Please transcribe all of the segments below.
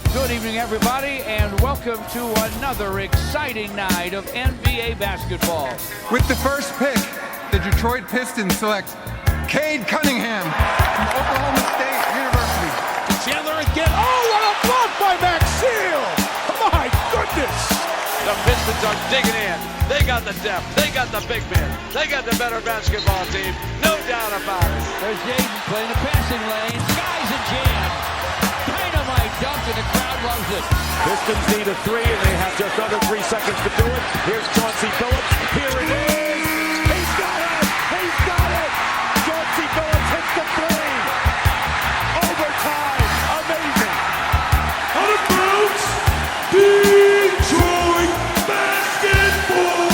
Good evening, everybody, and welcome to another exciting night of NBA basketball. With the first pick, the Detroit Pistons select Cade Cunningham from Oklahoma State University. Chandler again. Oh, what a block by Maxwell! My goodness! The Pistons are digging in. They got the depth. They got the big men. They got the better basketball team. No doubt about it. There's Jaden playing the passing lane. Skies a jam. Dynamite dunk, and the crowd loves it. Pistons need a three, and they have just under 3 seconds to do it. Here's Chauncey Billups. Here it is. He's got it. He's got it. Chauncey Billups hits the three. Overtime. Amazing. Out of bounds. Detroit basketball.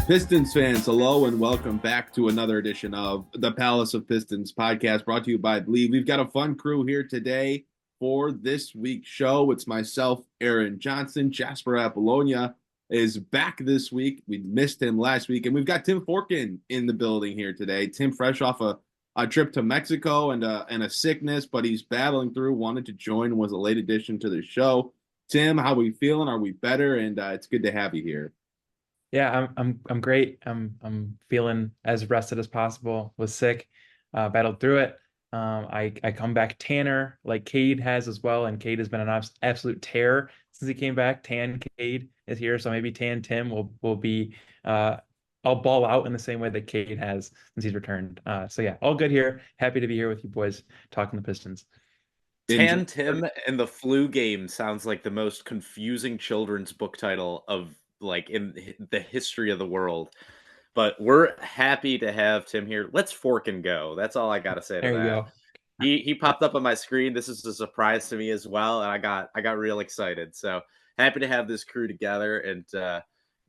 Pistons fans, hello and welcome back to another edition of the Palace of Pistons Podcast, brought to you by Believe. We've got a fun crew here today for this week's show. It's myself, Aaron Johnson. Jasper Apollonia is back this week. We missed him last week, and we've got Tim Forkin in the building here today. Tim, fresh off a trip to Mexico and a sickness, but he's battling through, wanted to join, was a late addition to the show. Tim, how are we feeling? Are we better? And it's good to have you here. Yeah, I'm great. I'm feeling as rested as possible. Was sick, battled through it. I come back tanner like Cade has as well, and Cade has been an absolute terror since he came back. Tan Cade is here, so maybe Tan Tim will be I'll ball out in the same way that Cade has since he's returned. So yeah, all good here. Happy to be here with you boys talking the Pistons. Tan Tim and the Flu Game sounds like the most confusing children's book title of like in the history of the world. But we're happy to have Tim here. Let's fork and go. That's all I gotta say to There you that. go. He popped up on my screen. This is a surprise to me as well, and I got real excited. So happy to have this crew together and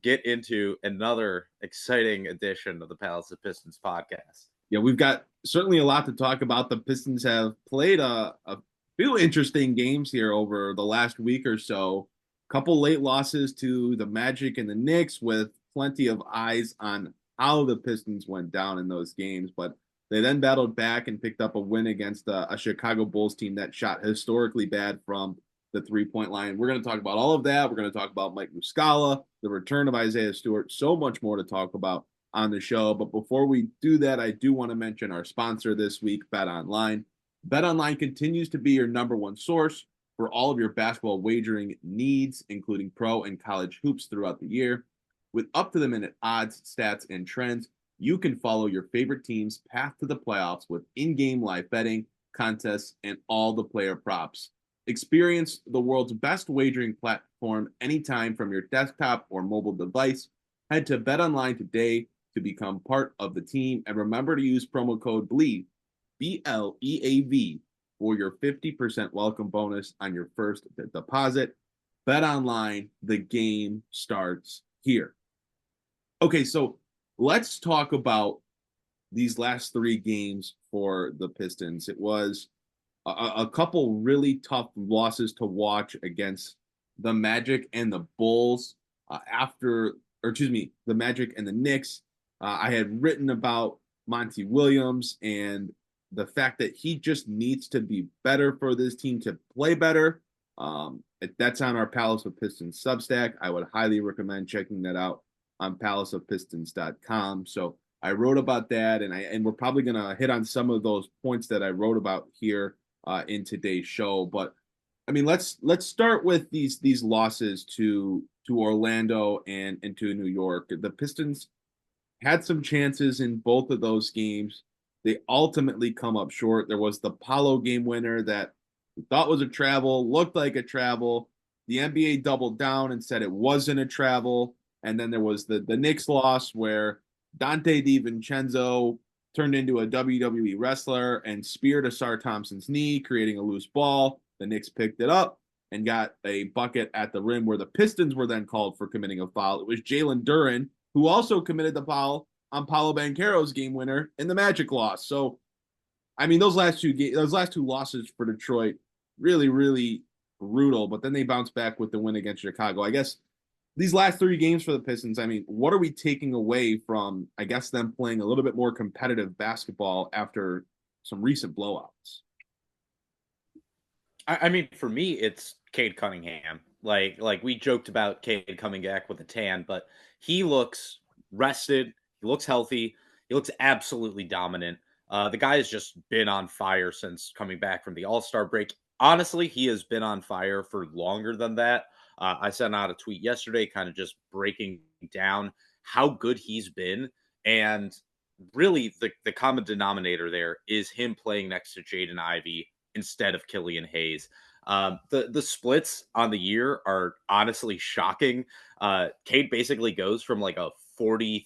get into another exciting edition of the Palace of Pistons podcast. Yeah, we've got certainly a lot to talk about. The Pistons have played a few interesting games here over the last week or so. Couple late losses to the Magic and the Knicks with plenty of eyes on how the Pistons went down in those games. But they then battled back and picked up a win against a Chicago Bulls team that shot historically bad from the three-point line. We're going to talk about all of that. We're going to talk about Mike Muscala, the return of Isaiah Stewart, so much more to talk about on the show. But before we do that, I do want to mention our sponsor this week, BetOnline. BetOnline continues to be your number one source for all of your basketball wagering needs, including pro and college hoops throughout the year. With up-to-the-minute odds, stats, and trends, you can follow your favorite team's path to the playoffs with in-game live betting, contests, and all the player props. Experience the world's best wagering platform anytime from your desktop or mobile device. Head to BetOnline today to become part of the team, and remember to use promo code BLEAV, BLEAV, for your 50% welcome bonus on your first deposit. BetOnline, the game starts here. Okay, so let's talk about these last three games for the Pistons. It was a couple really tough losses to watch against the Magic and the Bulls the Magic and the Knicks. I had written about Monty Williams and the fact that he just needs to be better for this team to play better. That's on our Palace of Pistons Substack. I would highly recommend checking that out on palaceofpistons.com. So I wrote about that, and we're probably going to hit on some of those points that I wrote about here in today's show. But I mean, let's start with these losses to Orlando and to New York. The Pistons had some chances in both of those games. They ultimately come up short. There was the Paolo game winner that we thought was a travel, looked like a travel. The NBA doubled down and said it wasn't a travel. And then there was the Knicks loss where Dante DiVincenzo turned into a WWE wrestler and speared Asar Thompson's knee, creating a loose ball. The Knicks picked it up and got a bucket at the rim where the Pistons were then called for committing a foul. It was Jalen Duren who also committed the foul on Paolo Banchero's game winner in the Magic loss. So, I mean, those last two losses for Detroit, really, really brutal. But then they bounced back with the win against Chicago. I guess these last three games for the Pistons, I mean, what are we taking away from, I guess, them playing a little bit more competitive basketball after some recent blowouts? I mean, for me, it's Cade Cunningham. Like we joked about Cade coming back with a tan, but he looks rested. He looks healthy. He looks absolutely dominant. The guy has just been on fire since coming back from the All-Star break. Honestly, he has been on fire for longer than that. I sent out a tweet yesterday, kind of just breaking down how good he's been, and really the common denominator there is him playing next to Jaden Ivey instead of Killian Hayes. The splits on the year are honestly shocking. Cade basically goes from like a 44%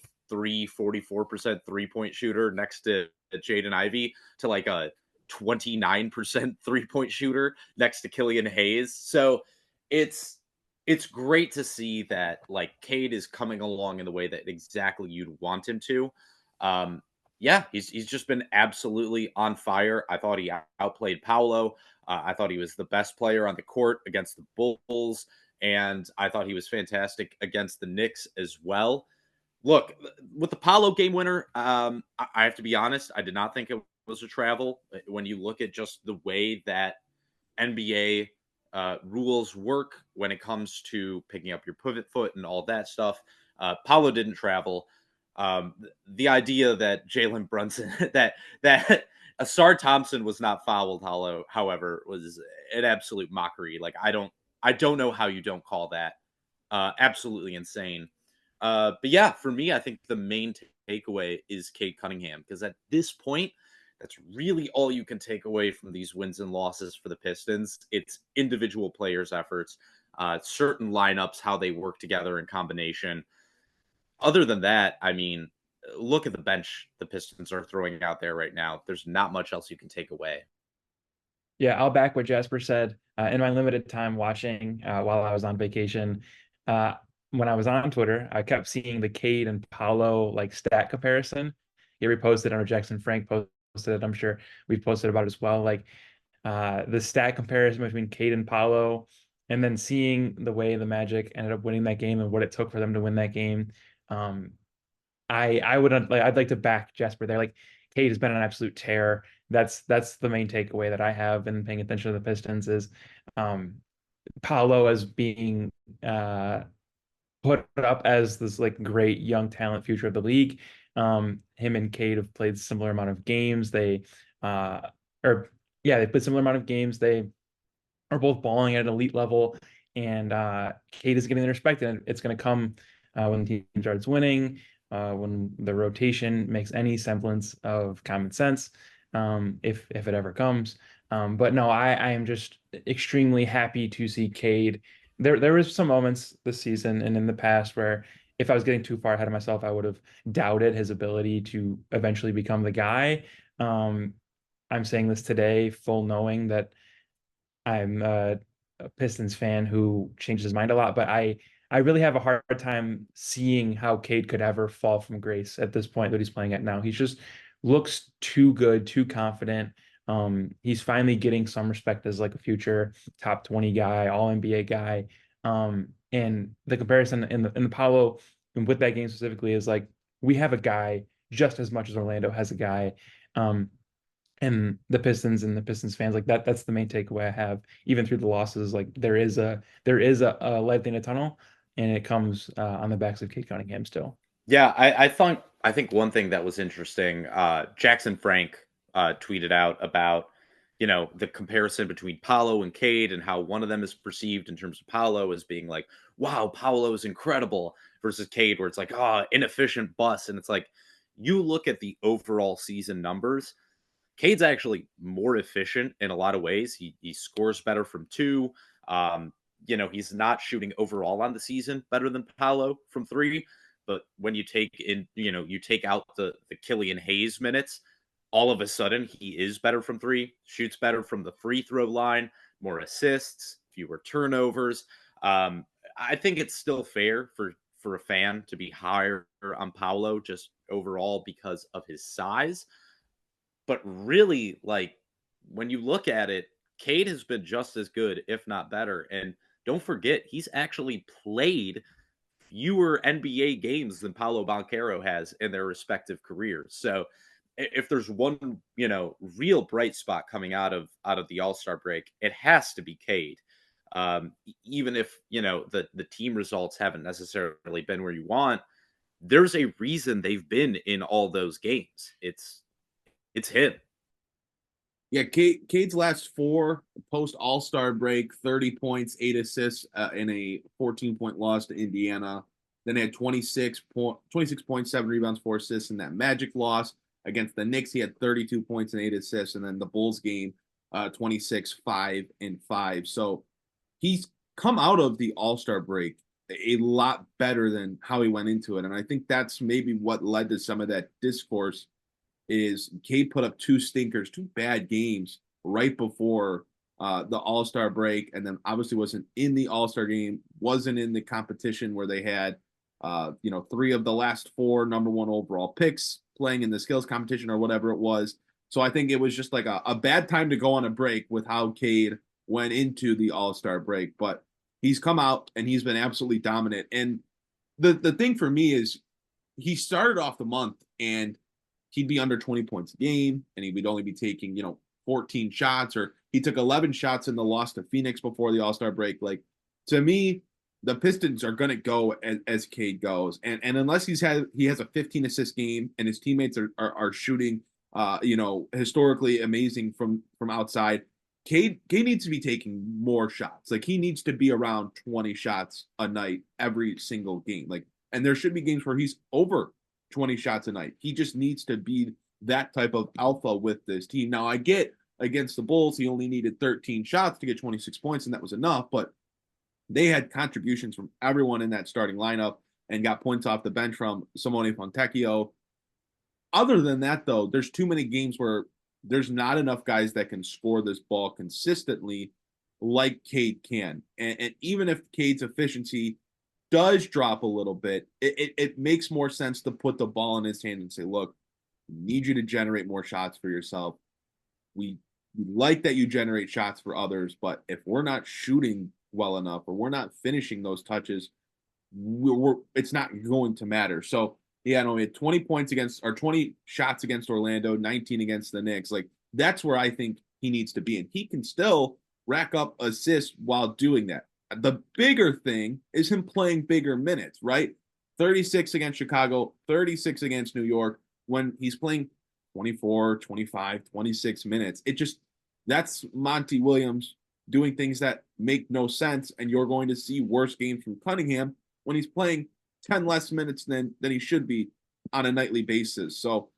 three-point shooter next to Jaden Ivey to like a 29% three-point shooter next to Killian Hayes. So it's great to see that like Cade is coming along in the way that exactly you'd want him to. Yeah, he's just been absolutely on fire. I thought he outplayed Paolo. I thought he was the best player on the court against the Bulls, and I thought he was fantastic against the Knicks as well. Look, with the Paolo game winner, I have to be honest, I did not think it was a travel. When you look at just the way that NBA rules work when it comes to picking up your pivot foot and all that stuff, Paolo didn't travel. The idea that Jalen Brunson, that Asar Thompson was not fouled, however, was an absolute mockery. Like I don't know how you don't call that absolutely insane. But yeah, for me, I think the main takeaway is Cade Cunningham, because at this point, that's really all you can take away from these wins and losses for the Pistons. It's individual players' efforts, certain lineups, how they work together in combination. Other than that, I mean, look at the bench the Pistons are throwing out there right now. There's not much else you can take away. Yeah, I'll back what Jasper said. In my limited time watching while I was on vacation, when I was on Twitter, I kept seeing the Cade and Paolo like stat comparison. He reposted it, or Jackson Frank posted it. I'm sure we've posted about it as well. Like the stat comparison between Cade and Paolo, and then seeing the way the Magic ended up winning that game and what it took for them to win that game. I would like, I'd like to back Jasper there. Like Cade has been an absolute tear. That's the main takeaway that I have in paying attention to the Pistons is Paolo as being put up as this like great young talent future of the league. Him and Cade have played similar amount of games. They played similar amount of games. They are both balling at an elite level, and Cade is getting the respect, and it's going to come when the team starts winning, when the rotation makes any semblance of common sense, if it ever comes. But no, I am just extremely happy to see Cade. There was some moments this season and in the past where if I was getting too far ahead of myself, I would have doubted his ability to eventually become the guy. I'm saying this today, full knowing that I'm a Pistons fan who changes his mind a lot, but I really have a hard time seeing how Cade could ever fall from grace at this point that he's playing at now. He just looks too good, too confident. He's finally getting some respect as like a future top 20 guy, all NBA guy. And the comparison in the Paolo and with that game specifically is like we have a guy just as much as Orlando has a guy. And the Pistons and the Pistons fans, like that's the main takeaway I have, even through the losses. Like there is a light in a tunnel, and it comes on the backs of Cade Cunningham still. Yeah, I think one thing that was interesting, Jackson Frank tweeted out about, the comparison between Paolo and Cade and how one of them is perceived in terms of Paolo as being like, wow, Paolo is incredible, versus Cade where it's like, oh, inefficient bus. And it's like, you look at the overall season numbers, Cade's actually more efficient in a lot of ways. He scores better from two. He's not shooting overall on the season better than Paolo from three. But when you take out the Killian Hayes minutes, all of a sudden he is better from three, shoots better from the free throw line, more assists, fewer turnovers. I think it's still fair for a fan to be higher on Paolo just overall because of his size. But really, like, when you look at it, Cade has been just as good, if not better. And don't forget, he's actually played fewer NBA games than Paolo Banchero has in their respective careers. So if there's one, real bright spot coming out of the All-Star break, it has to be Cade. Even if, the team results haven't necessarily been where you want, there's a reason they've been in all those games. It's him. Yeah, Cade's last 4 post All-Star break, 30 points, 8 assists in a 14-point loss to Indiana. Then he had 26 points, 7 rebounds, 4 assists in that Magic loss. Against the Knicks, he had 32 points and 8 assists. And then the Bulls game, 26, 5, and 5. So he's come out of the All-Star break a lot better than how he went into it. And I think that's maybe what led to some of that discourse is Cade put up 2 stinkers, 2 bad games right before the All-Star break, and then obviously wasn't in the All-Star game, wasn't in the competition where they had 3 of the last 4 number 1 overall picks playing in the skills competition or whatever it was. So I think it was just like a bad time to go on a break with how Cade went into the All-Star break. But he's come out and he's been absolutely dominant. And the thing for me is he started off the month and he'd be under 20 points a game, and he would only be taking, 14 shots, or he took 11 shots in the loss to Phoenix before the All-Star break. Like, to me, the Pistons are going to go as Cade goes. And unless he has a 15 assist game and his teammates are shooting, historically amazing from outside, Cade needs to be taking more shots. Like, he needs to be around 20 shots a night every single game. Like, and there should be games where he's over 20 shots a night. He just needs to be that type of alpha with this team. Now, I get against the Bulls, he only needed 13 shots to get 26 points, and that was enough, but they had contributions from everyone in that starting lineup and got points off the bench from Simone Fontecchio. Other than that, though, there's too many games where there's not enough guys that can score this ball consistently like Cade can. And even if Cade's efficiency does drop a little bit, it makes more sense to put the ball in his hand and say, look, we need you to generate more shots for yourself. We like that you generate shots for others, but if we're not shooting well enough or we're not finishing those touches, it's not going to matter. So, yeah, no, he had 20 shots against Orlando, 19 against the Knicks. Like, that's where I think he needs to be. And he can still rack up assists while doing that. The bigger thing is him playing bigger minutes, right? 36 against Chicago, 36 against New York. When he's playing 24, 25, 26 minutes, that's Monty Williams doing things that make no sense, and you're going to see worse games from Cunningham when he's playing 10 less minutes than he should be on a nightly basis. So,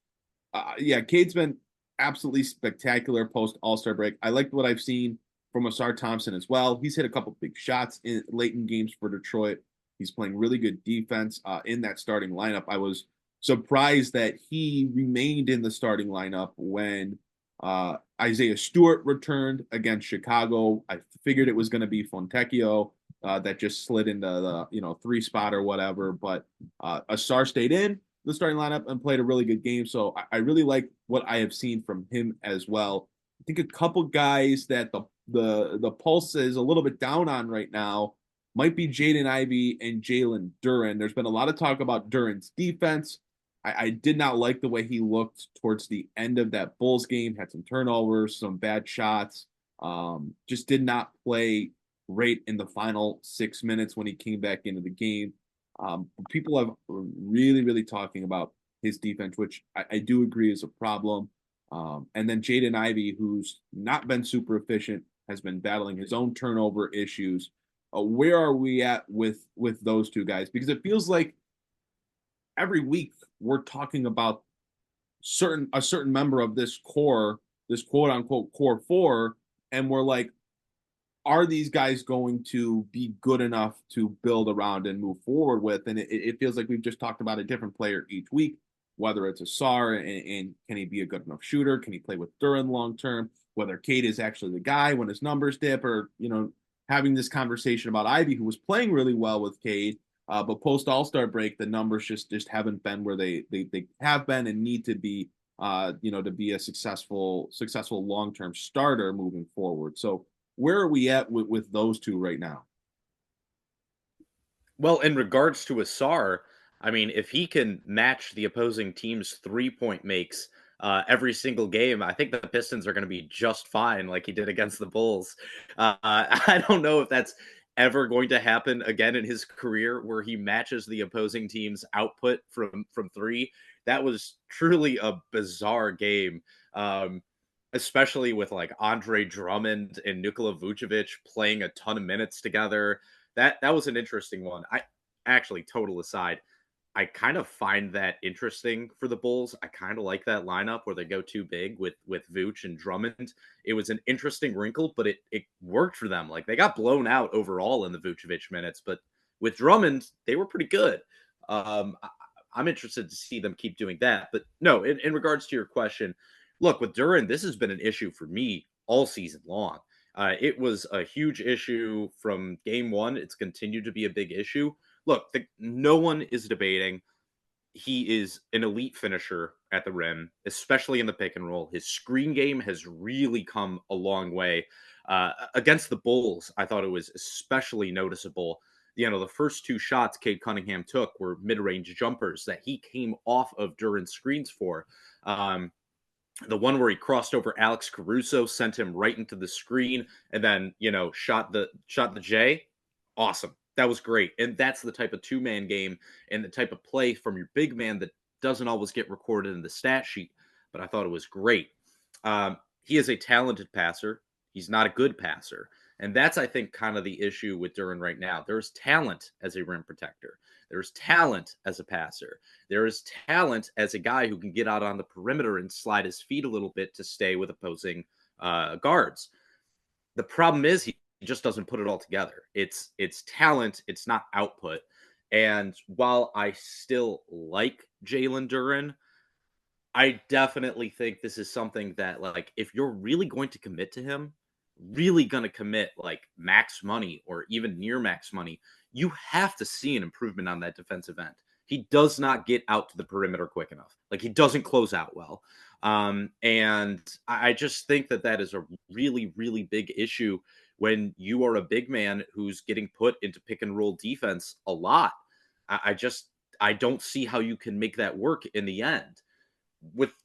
Cade's been absolutely spectacular post All-Star break. I liked what I've seen from Asar Thompson as well. He's hit a couple big shots late in games for Detroit. He's playing really good defense in that starting lineup. I was surprised that he remained in the starting lineup when Isaiah Stewart returned against Chicago. I figured it was going to be Fontecchio that just slid into the 3 spot or whatever. But Asar stayed in the starting lineup and played a really good game. So I really like what I have seen from him as well. I think a couple guys that the pulse is a little bit down on right now might be Jaden Ivey and Jalen Duren. There's been a lot of talk about Duren's defense. I did not like the way he looked towards the end of that Bulls game, had some turnovers, some bad shots, just did not play great in the final 6 minutes when he came back into the game. People have really, really talking about his defense, which I do agree is a problem. And then Jaden Ivey, who's not been super efficient, has been battling his own turnover issues. Where are we at with those two guys? Because it feels like every week we're talking about a certain member of this core, this quote unquote core 4, and we're like, are these guys going to be good enough to build around and move forward with? And it feels like we've just talked about a different player each week, whether it's Asar and can he be a good enough shooter? Can he play with Duren long term? Whether Cade is actually the guy when his numbers dip, or having this conversation about Ivy, who was playing really well with Cade, but post All-Star break, the numbers just haven't been where they have been and need to be, to be a successful long-term starter moving forward. So where are we at with those two right now? Well, in regards to Asar, I mean, if he can match the opposing team's 3-point makes every single game, I think the Pistons are going to be just fine, like he did against the Bulls. I don't know if that's ever going to happen again in his career, where he matches the opposing team's output from three. That was truly a bizarre game, especially with like Andre Drummond and Nikola Vucevic playing a ton of minutes together. That was an interesting one. I actually, total aside, I kind of find that interesting for the Bulls. I kind of like that lineup where they go too big with Vooch and Drummond. It was an interesting wrinkle, but it worked for them. Like, they got blown out overall in the Vucevic minutes, but with Drummond, they were pretty good. I'm interested to see them keep doing that. But no, in regards to your question, look, with Duren, this has been an issue for me all season long. It was a huge issue from game one. It's continued to be a big issue. Look, no one is debating he is an elite finisher at the rim, especially in the pick and roll. His screen game has really come a long way. Against the Bulls, I thought it was especially noticeable. The first two shots Cade Cunningham took were mid-range jumpers that he came off of Duren's screens for. The one where he crossed over Alex Caruso, sent him right into the screen, and then, shot the J. Awesome. That was great. And that's the type of two-man game and the type of play from your big man that doesn't always get recorded in the stat sheet, but I thought it was great. He is a talented passer. He's not a good passer. And that's, I think, kind of the issue with Duren right now. There's talent as a rim protector. There's talent as a passer. There is talent as a guy who can get out on the perimeter and slide his feet a little bit to stay with opposing guards. The problem is he just doesn't put it all together. It's talent. It's not output. And while I still like Jalen Duren, I definitely think this is something that, like, if you're really going to commit to him, really going to commit like max money or even near max money, you have to see an improvement on that defensive end. He does not get out to the perimeter quick enough. Like, he doesn't close out well. And I just think that is a really, really big issue when you are a big man who's getting put into pick and roll defense a lot. I don't see how you can make that work in the end.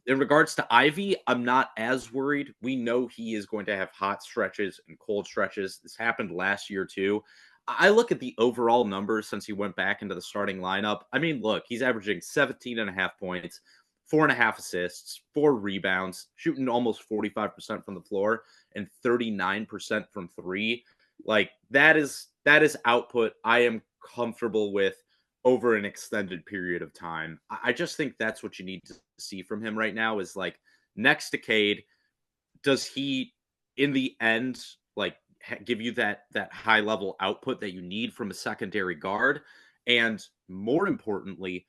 In regards to Ivy, I'm not as worried. We know he is going to have hot stretches and cold stretches. This happened last year too. I look at the overall numbers since he went back into the starting lineup. I mean, look, he's averaging 17.5 points, 4.5 assists, 4 rebounds, shooting almost 45% from the floor and 39% from three. Like, that is output I am comfortable with over an extended period of time. I just think that's what you need to see from him right now is, like, next to Cade, does he in the end like give you that high level output that you need from a secondary guard? And more importantly,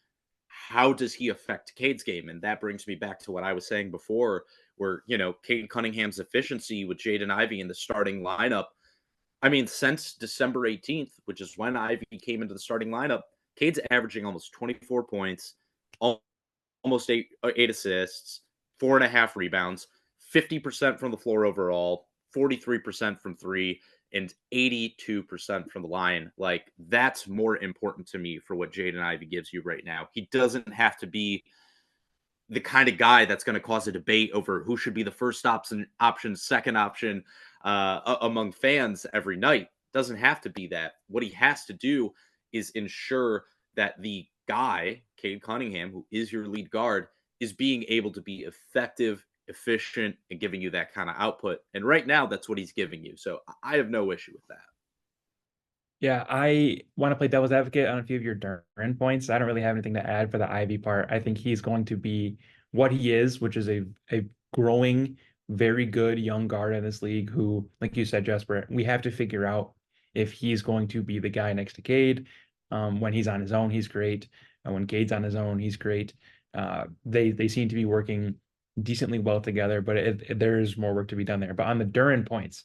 how does he affect Cade's game? And that brings me back to what I was saying before, where, Cade Cunningham's efficiency with Jaden Ivey in the starting lineup. I mean, since December 18th, which is when Ivey came into the starting lineup, Cade's averaging almost 24 points, almost eight assists, 4.5 rebounds, 50% from the floor overall, 43% from three, and 82% from the line. Like, that's more important to me for what Jaden Ivey gives you right now. He doesn't have to be the kind of guy that's going to cause a debate over who should be the first option, second option among fans every night. Doesn't have to be that. What he has to do is ensure that the guy, Cade Cunningham, who is your lead guard, is being able to be effective, efficient, and giving you that kind of output. And right now, that's what he's giving you. So I have no issue with that. Yeah, I want to play devil's advocate on a few of your Duren points. I don't really have anything to add for the Ivy part. I think he's going to be what he is, which is a growing, very good young guard in this league who, like you said, Jasper, we have to figure out if he's going to be the guy next to Cade. When he's on his own, he's great. And when Cade's on his own, he's great. They seem to be working decently well together, but there's more work to be done there. But on the Duren points,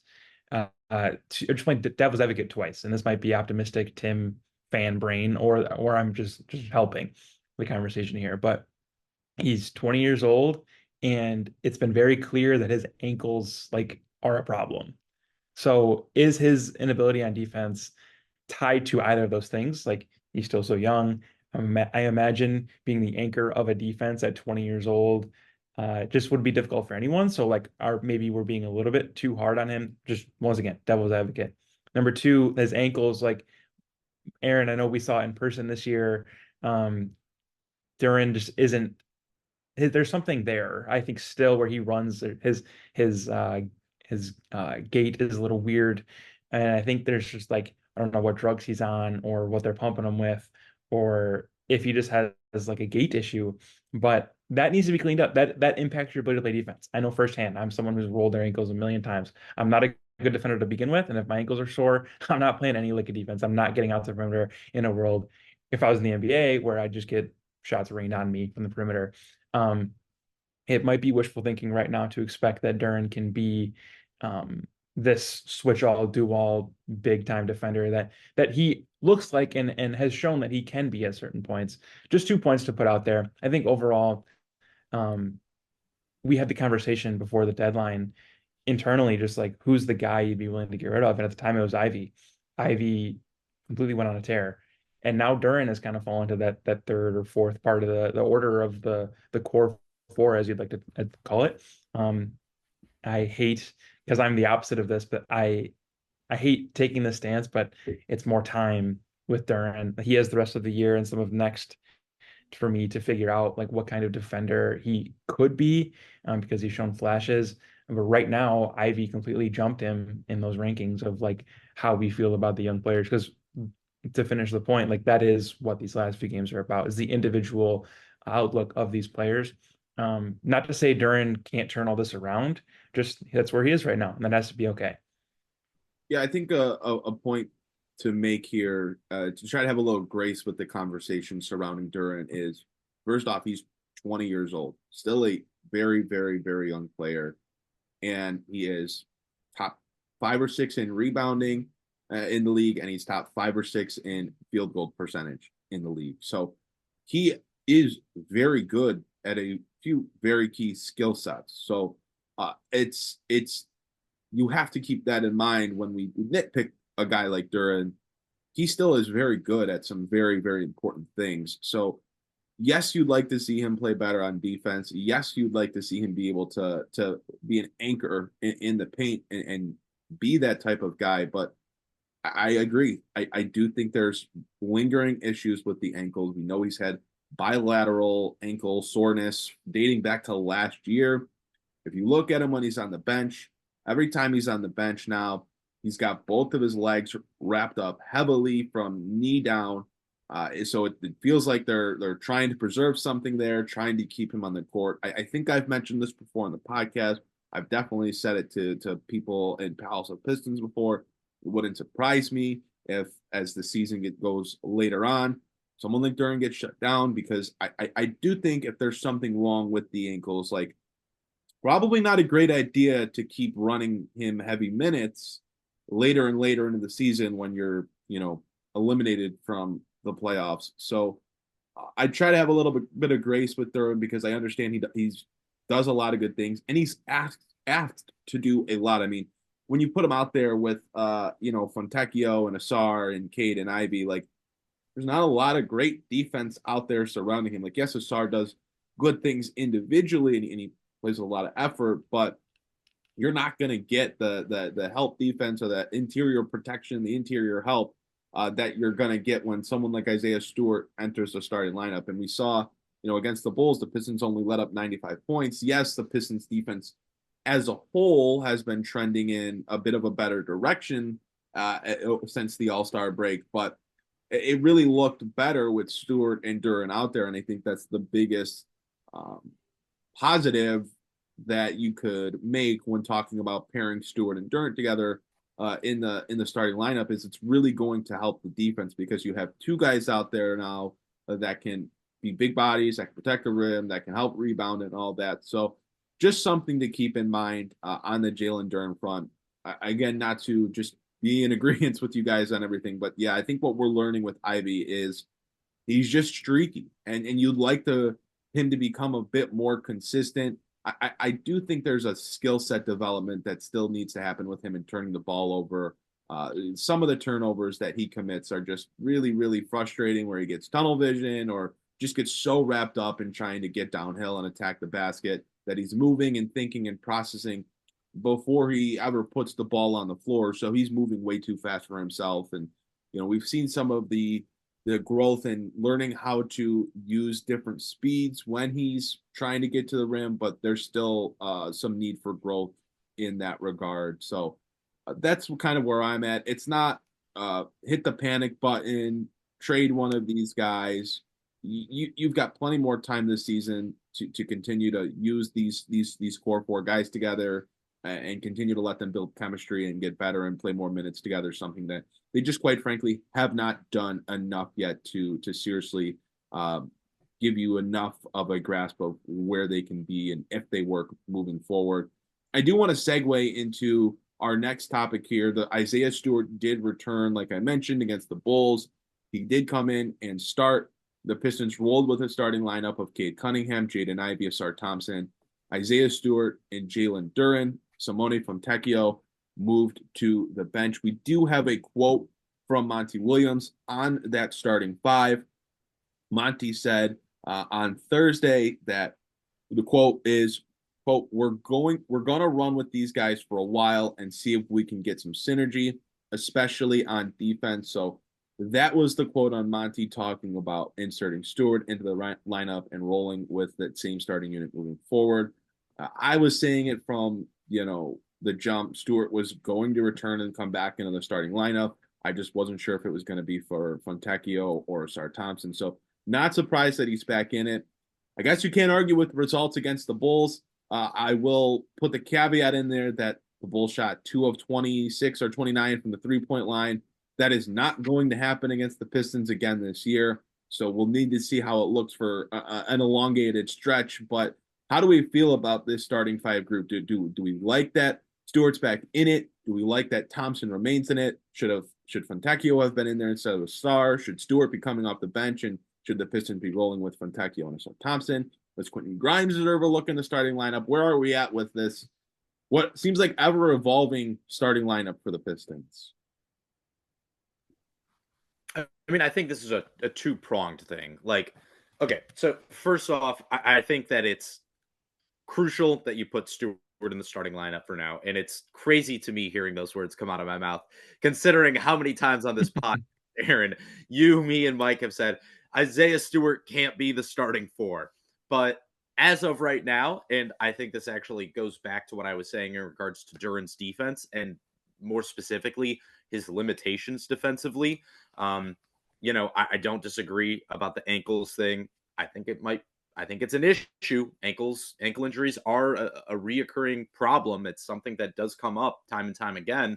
I just playing devil's advocate twice, and this might be optimistic Tim fan brain, or I'm just helping the conversation here. But he's 20 years old, and it's been very clear that his ankles are a problem. So is his inability on defense tied to either of those things? Like, he's still so young. I imagine being the anchor of a defense at 20 years old just would be difficult for anyone. So like maybe we're being a little bit too hard on him. Just once again, devil's advocate. Number two, his ankles, like Aaron, I know we saw it in person this year. Duran just isn't. There's something there, I think, still where he runs. His gait is a little weird, and I think there's just like, I don't know what drugs he's on or what they're pumping him with, or if he just has like a gait issue. But that needs to be cleaned up. That impacts your ability to play defense. I know firsthand. I'm someone who's rolled their ankles a million times. I'm not a good defender to begin with, and if my ankles are sore, I'm not playing any lick of defense. I'm not getting out the perimeter in a world. If I was in the NBA, where I just get shots rained on me from the perimeter, it might be wishful thinking right now to expect that Duran can be this switch all, do all, big time defender that he looks like and has shown that he can be at certain points. Just 2 points to put out there. I think overall, we had the conversation before the deadline internally, just like who's the guy you'd be willing to get rid of. And at the time it was Ivy. Ivy completely went on a tear. And now Duran has kind of fallen to that third or fourth part of the order of the core four, as you'd like to call it. I hate, because I'm the opposite of this, but I hate taking this stance, but it's more time with Duran. He has the rest of the year and some of next for me to figure out like what kind of defender he could be, because he's shown flashes. But right now, Ivy completely jumped him in those rankings of like how we feel about the young players. Because to finish the point, like that is what these last few games are about, is the individual outlook of these players. Not to say Duran can't turn all this around, just that's where he is right now, and that has to be okay. Yeah, I think a point to make here, to try to have a little grace with the conversation surrounding Duran is, first off, he's 20 years old, still a very, very, very young player, and he is top 5 or 6 in rebounding in the league, and he's top 5 or 6 in field goal percentage in the league. So he is very good at a few very key skill sets. So it's you have to keep that in mind when we nitpick a guy like Duran. He still is very good at some very, very important things. So yes, you'd like to see him play better on defense. Yes, you'd like to see him be able to be an anchor in the paint and be that type of guy. But I agree. I do think there's lingering issues with the ankles. We know he's had bilateral ankle soreness dating back to last year. If you look at him when he's on the bench, every time he's on the bench now, he's got both of his legs wrapped up heavily from knee down. So it feels like they're trying to preserve something there, trying to keep him on the court. I think I've mentioned this before in the podcast. I've definitely said it to people in Palace of Pistons before. It wouldn't surprise me if, as the season goes later on, someone like Duran gets shut down, because I do think if there's something wrong with the ankles, like probably not a great idea to keep running him heavy minutes later and later into the season when you're, eliminated from the playoffs. So I try to have a little bit of grace with Duran, because I understand he does a lot of good things, and he's asked to do a lot. I mean, when you put him out there with Fontecchio and Asar and Cade and Ivy, like there's not a lot of great defense out there surrounding him. Like, yes, Asar does good things individually and he plays a lot of effort, but you're not going to get the help defense or that interior protection, the interior help that you're going to get when someone like Isaiah Stewart enters the starting lineup. And we saw, against the Bulls, the Pistons only let up 95 points. Yes, the Pistons defense as a whole has been trending in a bit of a better direction since the All-Star break, but it really looked better with Stewart and Duran out there. And I think that's the biggest positive that you could make when talking about pairing Stewart and Duran together in the starting lineup, is it's really going to help the defense, because you have two guys out there now that can be big bodies, that can protect the rim, that can help rebound and all that. So just something to keep in mind on the Jalen Duran front. Again, not to just be in agreement with you guys on everything, but yeah, I think what we're learning with Ivy is he's just streaky, and you'd like him to become a bit more consistent. I do think there's a skill set development that still needs to happen with him in turning the ball over. Some of the turnovers that he commits are just really, really frustrating, where he gets tunnel vision or just gets so wrapped up in trying to get downhill and attack the basket. that he's moving and thinking and processing before he ever puts the ball on the floor. So he's moving way too fast for himself. And, we've seen some of the growth in learning how to use different speeds when he's trying to get to the rim, but there's still some need for growth in that regard. So that's kind of where I'm at. It's not hit the panic button, trade one of these guys. You've got plenty more time this season to continue to use these core four guys together and continue to let them build chemistry and get better and play more minutes together, something that they just quite frankly have not done enough yet to seriously give you enough of a grasp of where they can be and if they work moving forward. I do want to segue into our next topic here. The Isaiah Stewart did return, like I mentioned, against the Bulls. He did come in and start. The Pistons rolled with a starting lineup of Cade Cunningham, Jaden Ivey, Asar Thompson, Isaiah Stewart, and Jalen Duren. Simone Fontecchio moved to the bench. We do have a quote from Monty Williams on that starting five. Monty said on Thursday that the quote is, quote, we're going to run with these guys for a while and see if we can get some synergy, especially on defense. So that was the quote on Monty talking about inserting Stewart into the lineup and rolling with that same starting unit moving forward. I was saying it from, the jump. Stewart was going to return and come back into the starting lineup. I just wasn't sure if it was going to be for Fontecchio or Asar Thompson. So not surprised that he's back in it. I guess you can't argue with the results against the Bulls. I will put the caveat in there that the Bulls shot 2 of 26 or 29 from the three-point line. That is not going to happen against the Pistons again this year. So we'll need to see how it looks for an elongated stretch. But how do we feel about this starting five group? Do we like that Stewart's back in it? Do we like that Thompson remains in it? Should Fontecchio have been in there instead of a star? Should Stewart be coming off the bench? And should the Pistons be rolling with Fontecchio and Asar Thompson? Does Quentin Grimes deserve a look in the starting lineup? Where are we at with this? What seems like ever-evolving starting lineup for the Pistons? I mean, I think this is a two-pronged thing. Okay, so first off, I think that it's crucial that you put Stewart in the starting lineup for now. And it's crazy to me hearing those words come out of my mouth, considering how many times on this pod, Aaron, you, me, and Mike have said Isaiah Stewart can't be the starting four. But as of right now, and I think this actually goes back to what I was saying in regards to Duren's defense and more specifically his limitations defensively. I don't disagree about the ankles thing. I think it's an issue. Ankle injuries are a reoccurring problem. It's something that does come up time and time again.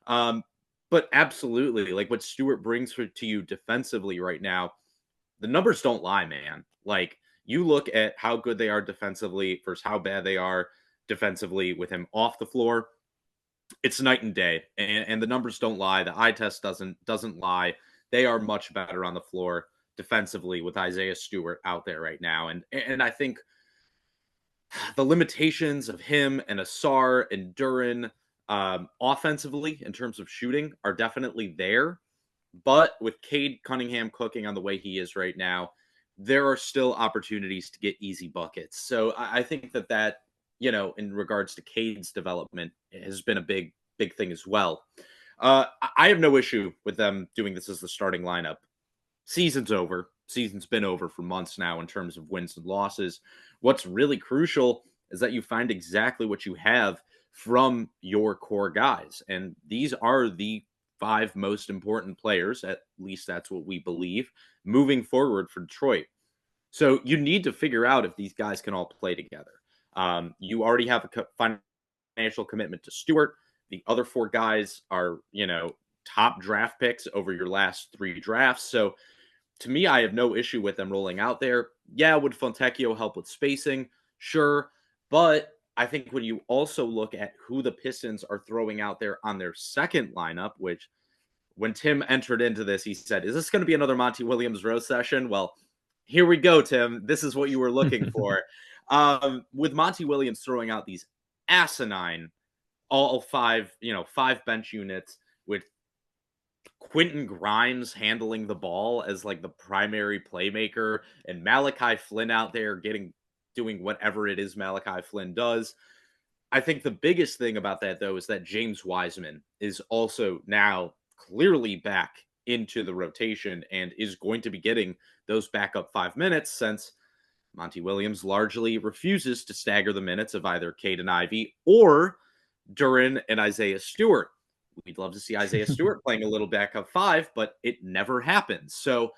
But absolutely, like what Stewart brings to you defensively right now, the numbers don't lie, man. Like you look at how good they are defensively versus how bad they are defensively with him off the floor. It's night and day, and the numbers don't lie. The eye test doesn't lie. They are much better on the floor defensively with Isaiah Stewart out there right now. And I think the limitations of him and Asar and Duren offensively in terms of shooting are definitely there. But with Cade Cunningham cooking on the way he is right now, there are still opportunities to get easy buckets. So I think that in regards to Cade's development has been a big thing as well. I have no issue with them doing this as the starting lineup. Season's over. Season's been over for months now in terms of wins and losses. What's really crucial is that you find exactly what you have from your core guys. And these are the 5 most important players, at least that's what we believe, moving forward for Detroit. So you need to figure out if these guys can all play together. You already have a financial commitment to Stewart. The other 4 guys are, top draft picks over your last 3 drafts. So to me, I have no issue with them rolling out there. Yeah, would Fontecchio help with spacing? Sure. But I think when you also look at who the Pistons are throwing out there on their second lineup, which when Tim entered into this, he said, is this going to be another Monty Williams roast session? Well, here we go, Tim. This is what you were looking for. With Monty Williams throwing out these asinine, all 5 bench units with Quentin Grimes handling the ball as like the primary playmaker and Malachi Flynn out there getting doing whatever it is Malachi Flynn does. I think the biggest thing about that, though, is that James Wiseman is also now clearly back into the rotation and is going to be getting those backup 5 minutes, since Monty Williams largely refuses to stagger the minutes of either Cade and Ivy or Duren and Isaiah Stewart. We'd love to see Isaiah Stewart playing a little backup 5, but it never happens. So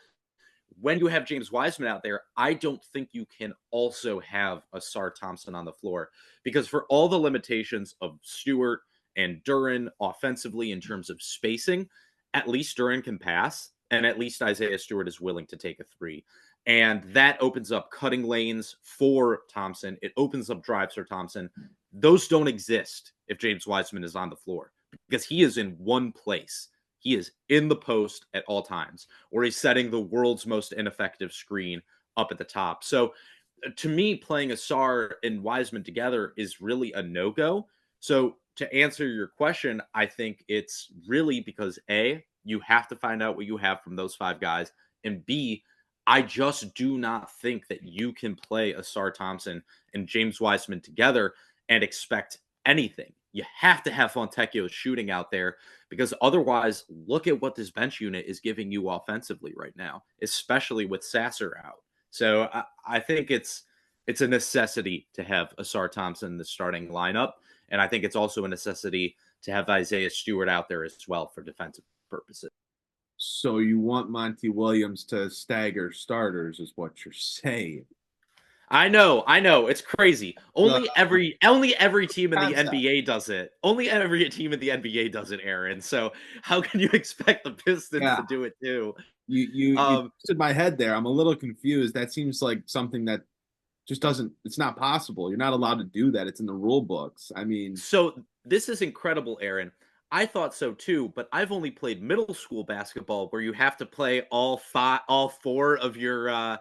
when you have James Wiseman out there, I don't think you can also have Ausar Thompson on the floor, because for all the limitations of Stewart and Duren offensively in terms of spacing, at least Duren can pass, and at least Isaiah Stewart is willing to take a three. And that opens up cutting lanes for Thompson. It opens up drives for Thompson. Those don't exist if James Wiseman is on the floor, because he is in one place. He is in the post at all times, or he's setting the world's most ineffective screen up at the top. So to me, playing Ausar and Wiseman together is really a no-go. So to answer your question, I think it's really because A, you have to find out what you have from those 5 guys, and B, I just do not think that you can play Ausar Thompson and James Wiseman together and expect anything. You have to have Fontecchio shooting out there, because otherwise, look at what this bench unit is giving you offensively right now, especially with Sasser out. So I think it's a necessity to have Ausar Thompson in the starting lineup, and I think it's also a necessity to have Isaiah Stewart out there as well for defensive purposes. So you want Monty Williams to stagger starters, is what you're saying? I know, it's crazy. Only every team in the NBA does it. Only every team in the NBA does it, Aaron. So how can you expect the Pistons to do it too? You twisted my head there. I'm a little confused. That seems like something that just doesn't. It's not possible. You're not allowed to do that. It's in the rule books. I mean, so this is incredible, Aaron. I thought so too, but I've only played middle school basketball where you have to play all 4 of your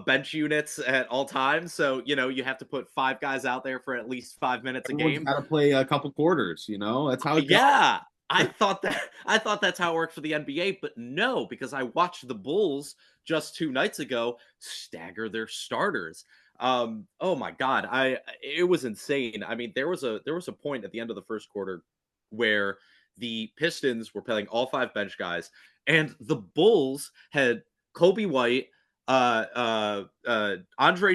bench units at all times. So, you have to put 5 guys out there for at least 5 minutes a game. Got to play a couple quarters, That's how it goes. Yeah. I thought that's how it worked for the NBA, but no, because I watched the Bulls just 2 nights ago stagger their starters. Oh my God. It was insane. I mean, there was a point at the end of the first quarter where the Pistons were playing all 5 bench guys, and the Bulls had Kobe White, Andre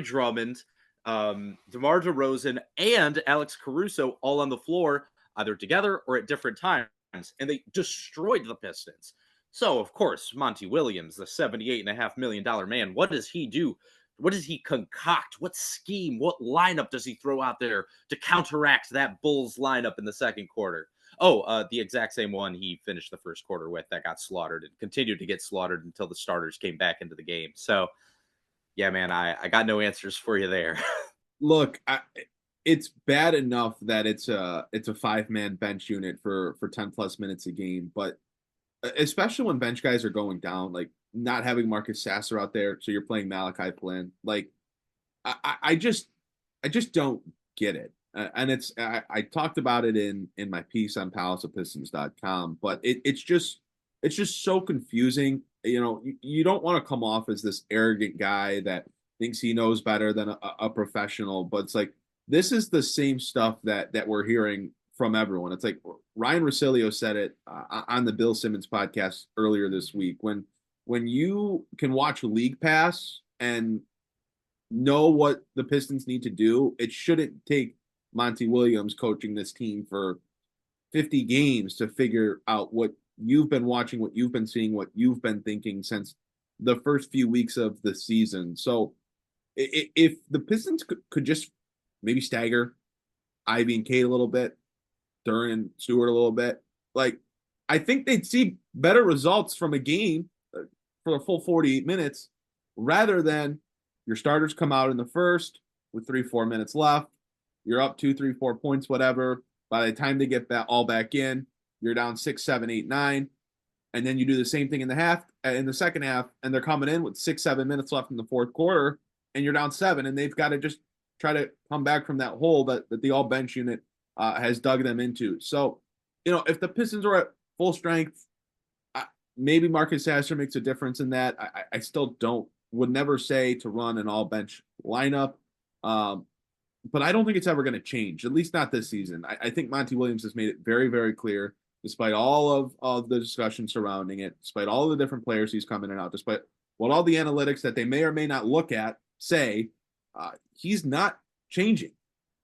Drummond, DeMar DeRozan, and Alex Caruso all on the floor, either together or at different times, and they destroyed the Pistons. So, of course, Monty Williams, the $78.5 million man, what does he do? What does he concoct? What scheme, what lineup does he throw out there to counteract that Bulls lineup in the second quarter? The exact same one he finished the first quarter with that got slaughtered and continued to get slaughtered until the starters came back into the game. So, yeah, man, I got no answers for you there. Look, it's bad enough that it's a 5-man bench unit for 10 plus minutes a game, but especially when bench guys are going down, like not having Marcus Sasser out there, so you're playing Malachi Flynn. Like, I just don't get it. And I talked about it in my piece on palaceofpistons.com, but it's just so confusing. You don't want to come off as this arrogant guy that thinks he knows better than a professional, but it's like, this is the same stuff that we're hearing from everyone. It's like Ryan Russillo said it on the Bill Simmons podcast earlier this week. When you can watch League Pass and know what the Pistons need to do, it shouldn't take Monty Williams coaching this team for 50 games to figure out what you've been watching, what you've been seeing, what you've been thinking since the first few weeks of the season. So if the Pistons could just maybe stagger Ivy and Cade a little bit, Duren and Stewart a little bit, like, I think they'd see better results from a game for a full 48 minutes rather than your starters come out in the first with 3-4 minutes left. You're up 2, 3, 4 points, whatever. By the time they get that all back in, you're down 6, 7, 8, 9. And then you do the same thing in the second half, and they're coming in with 6, 7 minutes left in the fourth quarter, and you're down 7, and they've got to just try to come back from that hole that the all bench unit has dug them into. So, if the Pistons are at full strength, maybe Marcus Sasser makes a difference in that. I still would never say to run an all bench lineup. But I don't think it's ever going to change, at least not this season. I think Monty Williams has made it very, very clear, despite all of the discussion surrounding it, despite all the different players he's coming in and out, despite what all the analytics that they may or may not look at say, he's not changing.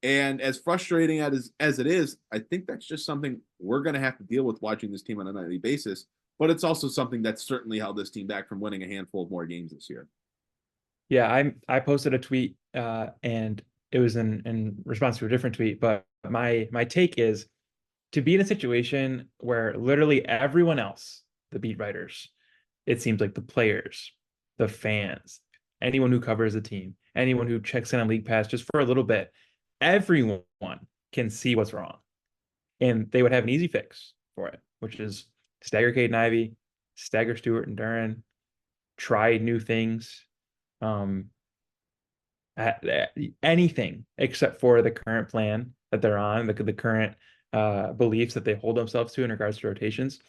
And as frustrating as it is, I think that's just something we're going to have to deal with watching this team on a nightly basis. But it's also something that's certainly held this team back from winning a handful of more games this year. Yeah, I posted a tweet and it was in response to a different tweet, but my take is to be in a situation where literally everyone else, the beat writers, it seems like the players, the fans, anyone who covers the team, anyone who checks in on League Pass just for a little bit, everyone can see what's wrong. And they would have an easy fix for it, which is stagger Cade and Ivy, stagger Stewart and Duren, try new things. Anything except for the current plan that they're on, the current beliefs that they hold themselves to in regards to rotations,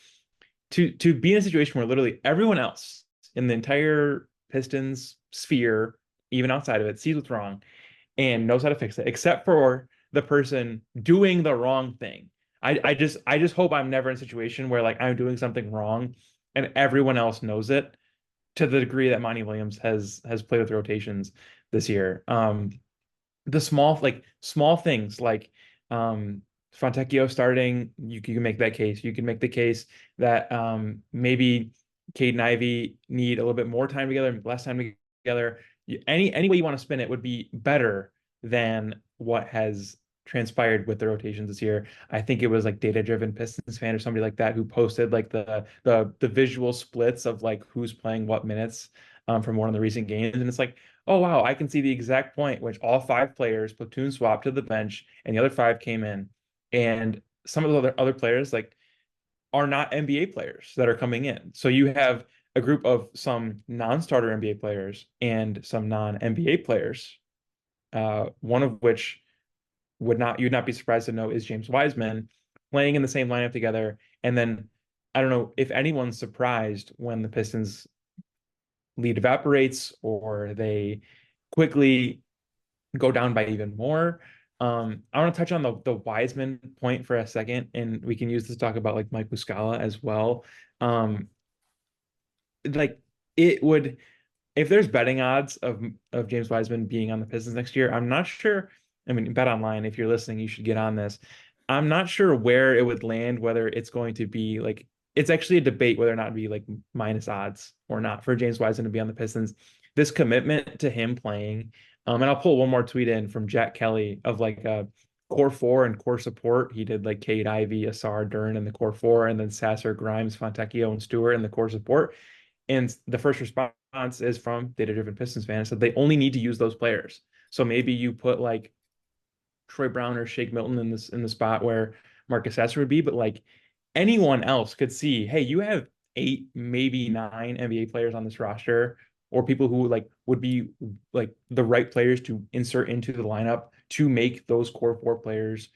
to be in a situation where literally everyone else in the entire Pistons sphere, even outside of it, sees what's wrong and knows how to fix it, except for the person doing the wrong thing. I just hope I'm never in a situation where like I'm doing something wrong and everyone else knows it, to the degree that Monty Williams has played with rotations this year. The small things like Fontecchio starting, you can make that case. You can make the case that maybe Cade and Ivy need a little bit more time together, less time together. Any way you want to spin it would be better than what has transpired with the rotations this year. I think it was like Data Driven Pistons fan or somebody like that who posted like the visual splits of like who's playing what minutes from one of the recent games, and it's like, oh wow, I can see the exact point which all 5 players platoon swapped to the bench and the other 5 came in, and some of the other players like are not NBA players that are coming in. So you have a group of some non-starter NBA players and some non-NBA players, one of which you'd not be surprised to know is James Wiseman, playing in the same lineup together. And then I don't know if anyone's surprised when the Pistons lead evaporates or they quickly go down by even more. I want to touch on the Wiseman point for a second, and we can use this to talk about like Mike Muscala as well. Like it would, if there's betting odds of James Wiseman being on the Pistons next year, I'm not sure. I mean, Bet Online, if you're listening, you should get on this. I'm not sure where it would land, whether it's going to be like, it's actually a debate whether or not it'd be like minus odds or not for James Wiseman to be on the Pistons. This commitment to him playing, and I'll pull one more tweet in from Jack Kelly of like core 4 and core support. He did like Cade, Ivy, Asar, Duren in the core 4, and then Sasser, Grimes, Fontecchio, and Stewart in the core support. And the first response is from Data Driven Pistons fans. So they only need to use those players. So maybe you put like Troy Brown or Shake Milton in the spot where Marcus Sasser would be, but like anyone else could see, hey, you have 8, maybe 9 NBA players on this roster, or people who like would be like the right players to insert into the lineup to make those core 4 players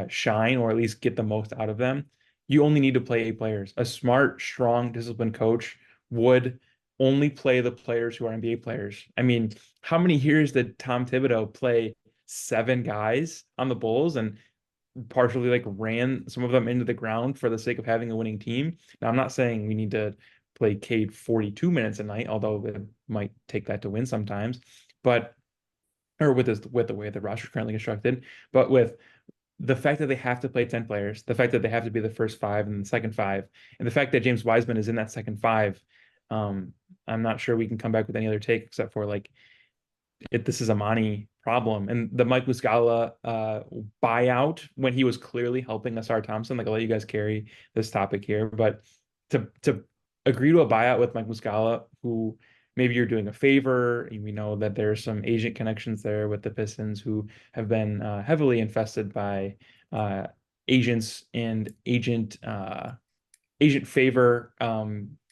shine, or at least get the most out of them. You only need to play 8 players. A smart, strong, disciplined coach would only play the players who are NBA players. I mean, how many years did Tom Thibodeau play 7 guys on the Bulls and partially like ran some of them into the ground for the sake of having a winning team? Now, I'm not saying we need to play Cade 42 minutes a night, although it might take that to win sometimes, but or with the way the roster is currently constructed, but with the fact that they have to play 10 players, the fact that they have to be the first 5 and the second 5, and the fact that James Wiseman is in that second 5, I'm not sure we can come back with any other take except for like this is a Monty problem. And the Mike Muscala buyout, when he was clearly helping Asar Thompson, like I'll let you guys carry this topic here, but to agree to a buyout with Mike Muscala, who maybe you're doing a favor, and we know that there's some agent connections there with the Pistons who have been heavily infested by agents and agent favor,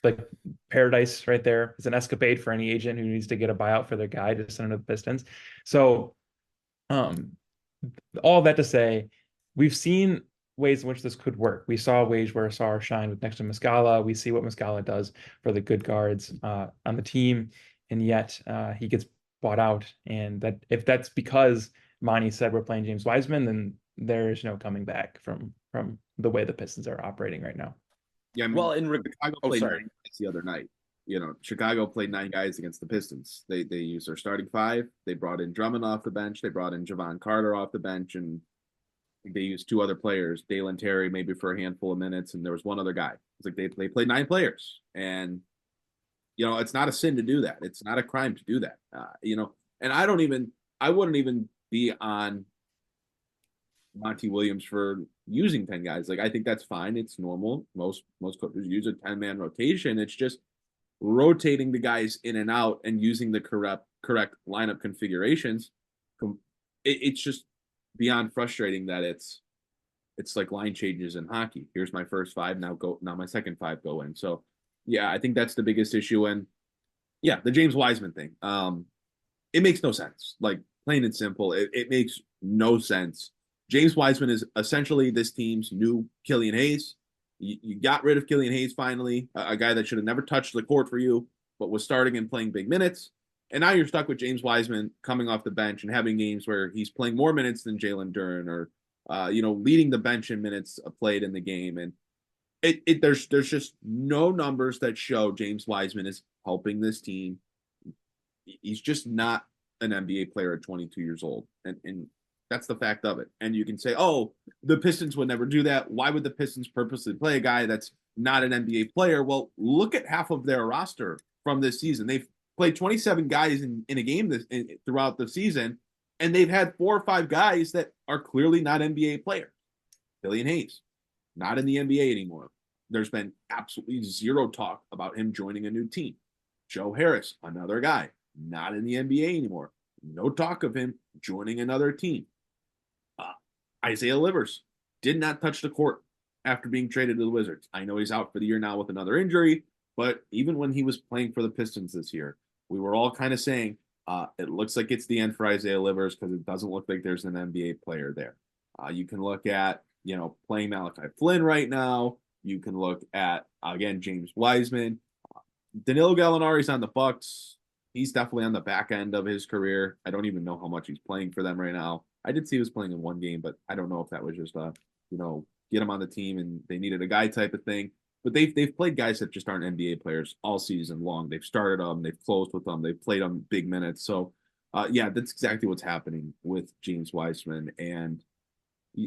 like paradise right there. It's an escapade for any agent who needs to get a buyout for their guy to send to the Pistons. So all that to say, we've seen ways in which this could work. We saw ways where Asar shined with next to Muscala. We see what Muscala does for the good guards on the team, and yet he gets bought out. And that if that's because Monty said we're playing James Wiseman, then there's no coming back from the way the Pistons are operating right now. Yeah, I mean, Well, Chicago played 9 guys the other night. Chicago played 9 guys against the Pistons. They used their starting 5. They brought in Drummond off the bench. They brought in Javon Carter off the bench, and they used 2 other players, Dalen Terry maybe for a handful of minutes, and there was one other guy. It's like they played 9 players, and it's not a sin to do that. It's not a crime to do that. And I wouldn't even be on Monty Williams for using 10 guys. Like, I think that's fine. It's normal. Most coaches use a 10-man rotation. It's just rotating the guys in and out and using the correct lineup configurations. It's just beyond frustrating that it's like line changes in hockey. Here's my first 5, now my second 5 go in. So yeah, I think that's the biggest issue. And yeah, the James Wiseman thing. It makes no sense. Like, plain and simple, it makes no sense. James Wiseman is essentially this team's new Killian Hayes. You got rid of Killian Hayes finally, a guy that should have never touched the court for you, but was starting and playing big minutes. And now you're stuck with James Wiseman coming off the bench and having games where he's playing more minutes than Jalen Duren, or leading the bench in minutes played in the game. And there's just no numbers that show James Wiseman is helping this team. He's just not an NBA player at 22 years old. And that's the fact of it. And you can say, oh, the Pistons would never do that. Why would the Pistons purposely play a guy that's not an NBA player? Well, look at half of their roster from this season. They've played 27 guys in a game throughout the season, and they've had 4 or 5 guys that are clearly not NBA players. Killian Hayes, not in the NBA anymore. There's been absolutely zero talk about him joining a new team. Joe Harris, another guy, not in the NBA anymore. No talk of him joining another team. Isaiah Livers did not touch the court after being traded to the Wizards. I know he's out for the year now with another injury, but even when he was playing for the Pistons this year, we were all kind of saying, it looks like it's the end for Isaiah Livers because it doesn't look like there's an NBA player there. You can look at, playing Malachi Flynn right now. You can look at, again, James Wiseman. Danilo Gallinari's on the Bucks. He's definitely on the back end of his career. I don't even know how much he's playing for them right now. I did see he was playing in 1 game, but I don't know if that was just get him on the team and they needed a guy type of thing. But they've played guys that just aren't NBA players all season long. They've started them, they've closed with them, they've played them big minutes. So, that's exactly what's happening with James Wiseman. And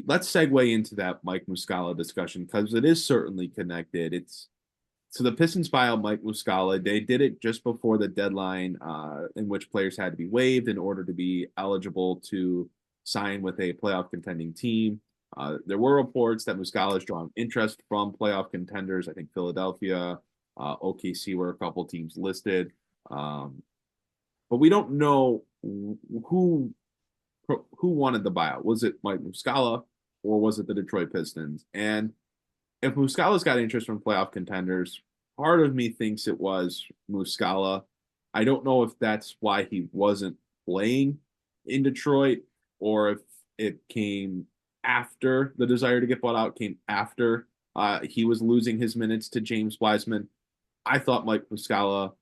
let's segue into that Mike Muscala discussion because it is certainly connected. So the Pistons buyout Mike Muscala. They did it just before the deadline in which players had to be waived in order to be eligible to sign with a playoff contending team. There were reports that Muscala has drawn interest from playoff contenders. I think Philadelphia, OKC were a couple teams listed. But we don't know who wanted the buyout. Was it Mike Muscala or was it the Detroit Pistons? And if Muscala's got interest from playoff contenders, part of me thinks it was Muscala. I don't know if that's why he wasn't playing in Detroit or if it came after the desire to get bought out came after he was losing his minutes to James Wiseman. I thought Mike Muscala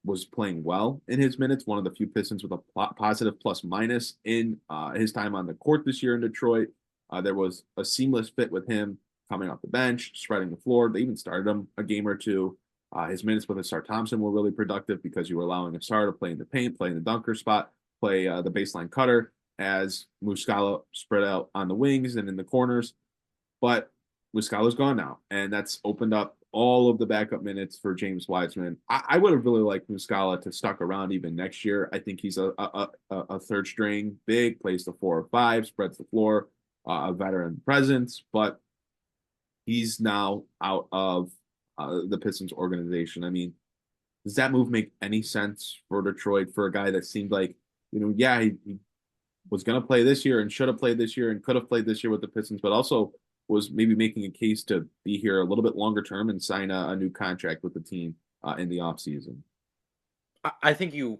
was playing well in his minutes, one of the few Pistons with a positive plus minus in his time on the court this year in Detroit. There was a seamless fit with him coming off the bench, spreading the floor. They even started him a game or 2. His minutes with Asar Thompson were really productive because you were allowing Asar to play in the paint, play in the dunker spot, play the baseline cutter as Muscala spread out on the wings and in the corners. But Muscala's gone now, and that's opened up all of the backup minutes for James Wiseman. I would have really liked Muscala to stuck around even next year. I think he's a third string big, plays the 4 or 5, spreads the floor, a veteran presence, but he's now out of the Pistons organization. I mean, does that move make any sense for Detroit for a guy that seemed like, he was going to play this year and should have played this year and could have played this year with the Pistons, but also was maybe making a case to be here a little bit longer term and sign a new contract with the team in the offseason? I think and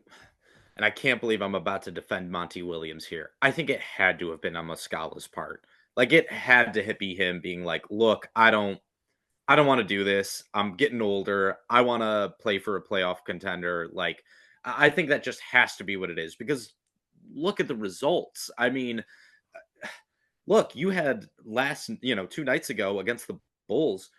I can't believe I'm about to defend Monty Williams here. I think it had to have been on Muscala's part. Like, it had to be him being like, look, I don't want to do this. I'm getting older. I want to play for a playoff contender. Like, I think that just has to be what it is, because look at the results. I mean, look, you had 2 nights ago against the Bulls,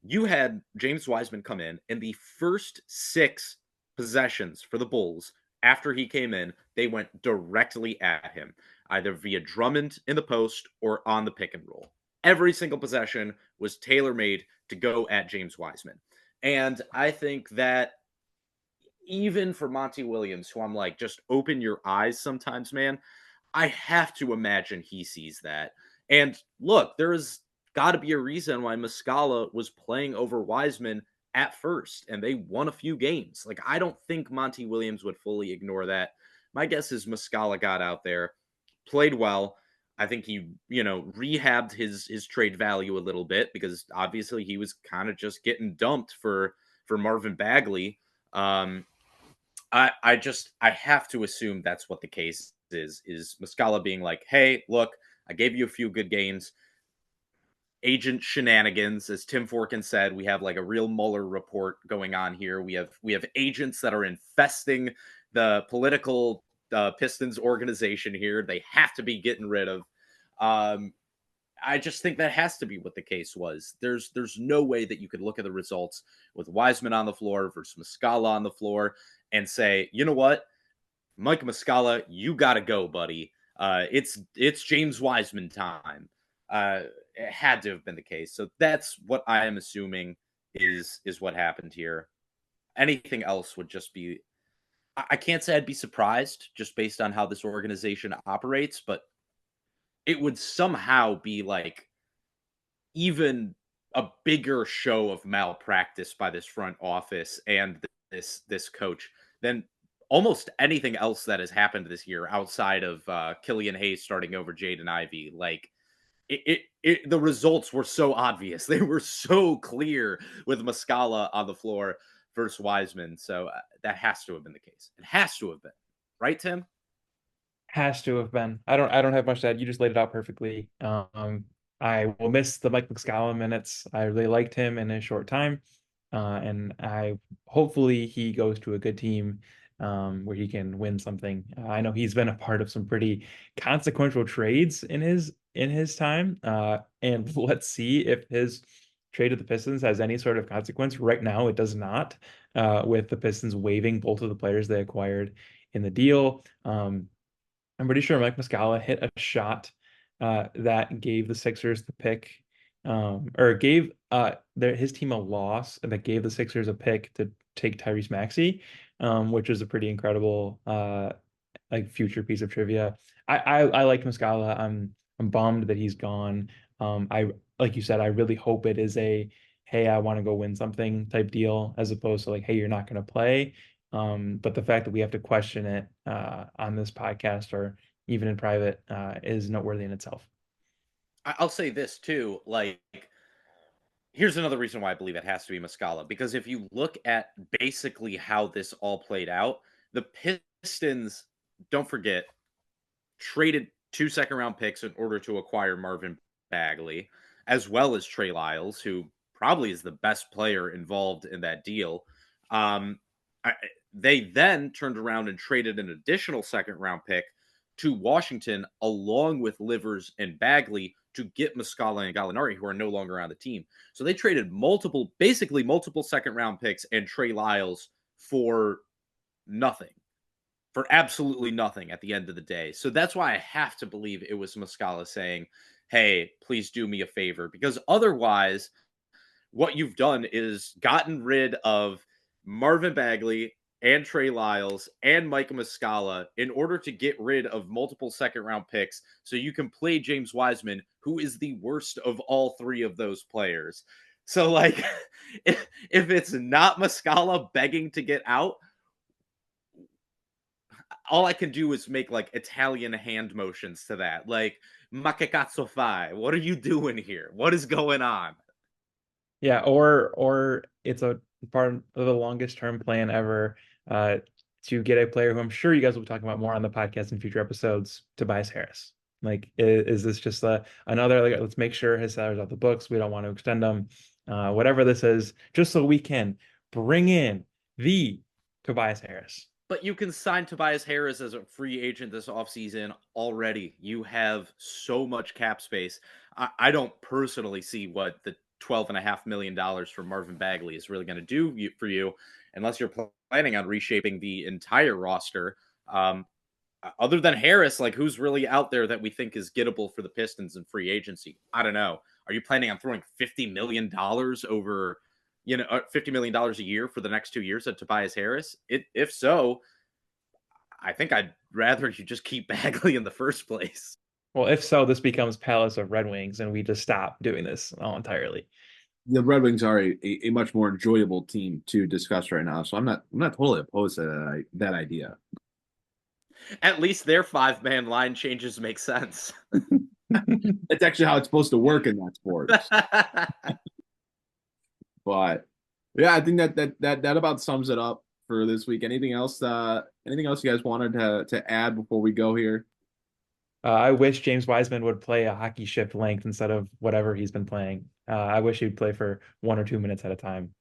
you had James Wiseman come in the first 6 possessions for the Bulls after he came in, they went directly at him, either via Drummond in the post or on the pick and roll. Every single possession was tailor-made to go at James Wiseman. And I think that even for Monty Williams, who I'm like, just open your eyes sometimes, man, I have to imagine he sees that. And look, there's got to be a reason why Muscala was playing over Wiseman at first, and they won a few games. Like, I don't think Monty Williams would fully ignore that. My guess is Muscala got out there, played well. I think he, rehabbed his trade value a little bit, because obviously he was kind of just getting dumped for Marvin Bagley. I have to assume that's what the case is Muscala being like, hey, look, I gave you a few good games. Agent shenanigans, as Tim Forkin said, we have like a real Mueller report going on here. We have agents that are infesting the political Pistons organization here. They have to be getting rid of. I just think that has to be what the case was. There's no way that you could look at the results with Wiseman on the floor versus Muscala on the floor and say, you know what, Mike Muscala, you got to go, buddy. It's James Wiseman time. It had to have been the case. So that's what I am assuming is what happened here. Anything else would just be, I can't say I'd be surprised just based on how this organization operates, but it would somehow be like even a bigger show of malpractice by this front office and this coach than almost anything else that has happened this year outside of Killian Hayes starting over Jaden Ivey. Like, the results were so obvious. They were so clear with Muscala on the floor versus Wiseman. So that has to have been the case. It has to have been. Right, Tim? Has to have been. I don't have much to add. You just laid it out perfectly. I will miss the Mike Muscala minutes. I really liked him in a short time. And hopefully he goes to a good team where he can win something. I know he's been a part of some pretty consequential trades in his time. And let's see if his trade to the Pistons has any sort of consequence. Right now, it does not, with the Pistons waiving both of the players they acquired in the deal. I'm pretty sure Mike Muscala hit a shot that gave the Sixers the pick, or gave his team a loss that gave the Sixers a pick to take Tyrese Maxey, which is a pretty incredible future piece of trivia. I like Muscala. I'm bummed that he's gone. Like you said, I really hope it is a, hey, I want to go win something type deal, as opposed to like, hey, you're not going to play. But the fact that we have to question it on this podcast or even in private is noteworthy in itself. I'll say this too, like, here's another reason why I believe it has to be Muscala, because if you look at basically how this all played out, the Pistons, don't forget, traded 2 second-round picks in order to acquire Marvin Bagley, as well as Trey Lyles, who probably is the best player involved in that deal. They then turned around and traded an additional second-round pick to Washington, along with Livers and Bagley, to get Muscala and Gallinari, who are no longer on the team. So they traded basically multiple second-round picks and Trey Lyles for nothing. For absolutely nothing at the end of the day. So that's why I have to believe it was Muscala saying, hey, please do me a favor. Because otherwise, what you've done is gotten rid of Marvin Bagley and Trey Lyles and Mike Muscala in order to get rid of multiple second-round picks so you can play James Wiseman, who is the worst of all 3 of those players. So, like, if it's not Muscala begging to get out, all I can do is make, like, Italian hand motions to that. Like, ma che cazzo fai? What are you doing here? What is going on? Yeah, or it's a part of the longest term plan ever to get a player who I'm sure you guys will be talking about more on the podcast in future episodes, Tobias Harris. Like, is this just another, like, let's make sure his salary's off the books, we don't want to extend him, whatever this is, just so we can bring in the Tobias Harris. But you can sign Tobias Harris as a free agent this offseason already. You have so much cap space. I don't personally see what the $12.5 million for Marvin Bagley is really going to do for you unless you're planning on reshaping the entire roster. Other than Harris, like, who's really out there that we think is gettable for the Pistons in free agency? I don't know. Are you planning on throwing $50 million over, $50 million a year for the next 2 years at Tobias Harris? If so, I think I'd rather you just keep Bagley in the first place. Well, if so, this becomes Palace of Red Wings, and we just stop doing this all entirely. The Red Wings are a much more enjoyable team to discuss right now, so I'm not totally opposed to that idea. At least their 5-man line changes make sense. That's actually how it's supposed to work in that sport. But yeah, I think that about sums it up for this week. Anything else? Anything else you guys wanted to add before we go here? I wish James Wiseman would play a hockey shift length instead of whatever he's been playing. I wish he'd play for 1 or 2 minutes at a time.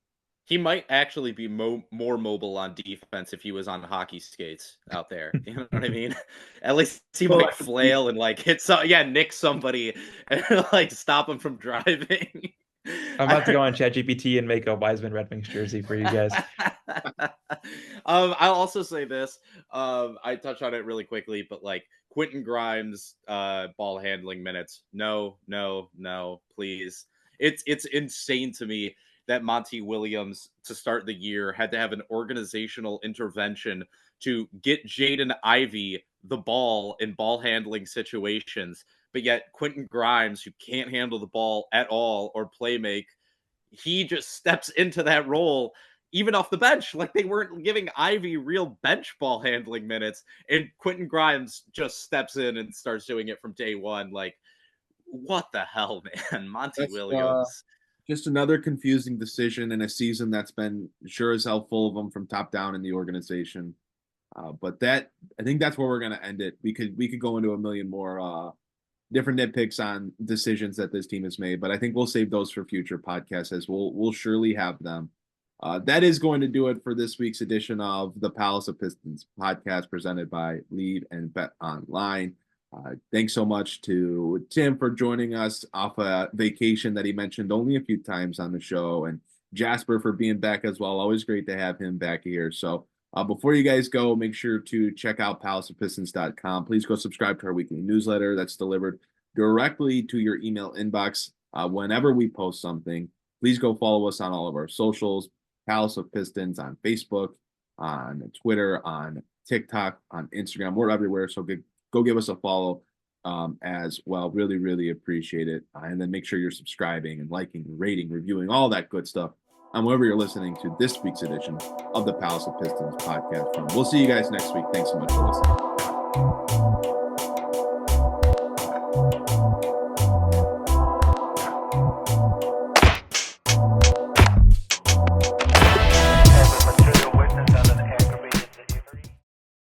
He might actually be more mobile on defense if he was on hockey skates out there. You know what I mean? At least he might flail and nick somebody and like stop him from driving. I'm about to go on ChatGPT and make a Wiseman Red Wings jersey for you guys. I'll also say this. I touched on it really quickly, but like Quentin Grimes, ball handling minutes. No, please. It's insane to me that Monty Williams, to start the year, had to have an organizational intervention to get Jaden Ivey the ball in ball handling situations. But yet Quentin Grimes, who can't handle the ball at all or play make, he just steps into that role even off the bench. Like, they weren't giving Ivey real bench ball handling minutes, and Quentin Grimes just steps in and starts doing it from day one. Like, what the hell, man? Monty Williams. Just another confusing decision in a season that's been sure as hell full of them from top down in the organization. But I think that's where we're going to end it. We could go into a million more different nitpicks on decisions that this team has made, but I think we'll save those for future podcasts, as we'll surely have them. That is going to do it for this week's edition of the Palace of Pistons podcast, presented by Lead and Bet Online. Thanks so much to Tim for joining us off a vacation that he mentioned only a few times on the show, and Jasper for being back as well. Always great to have him back here. So before you guys go, make sure to check out palaceofpistons.com. Please go subscribe to our weekly newsletter that's delivered directly to your email inbox whenever we post something. Please go follow us on all of our socials, Palace of Pistons on Facebook, on Twitter, on TikTok, on Instagram. We're everywhere, so go give us a follow as well. Really, really appreciate it. And then make sure you're subscribing and liking, rating, reviewing, all that good stuff on wherever you're listening to this week's edition of the Palace of Pistons podcast. We'll see you guys next week. Thanks so much for listening.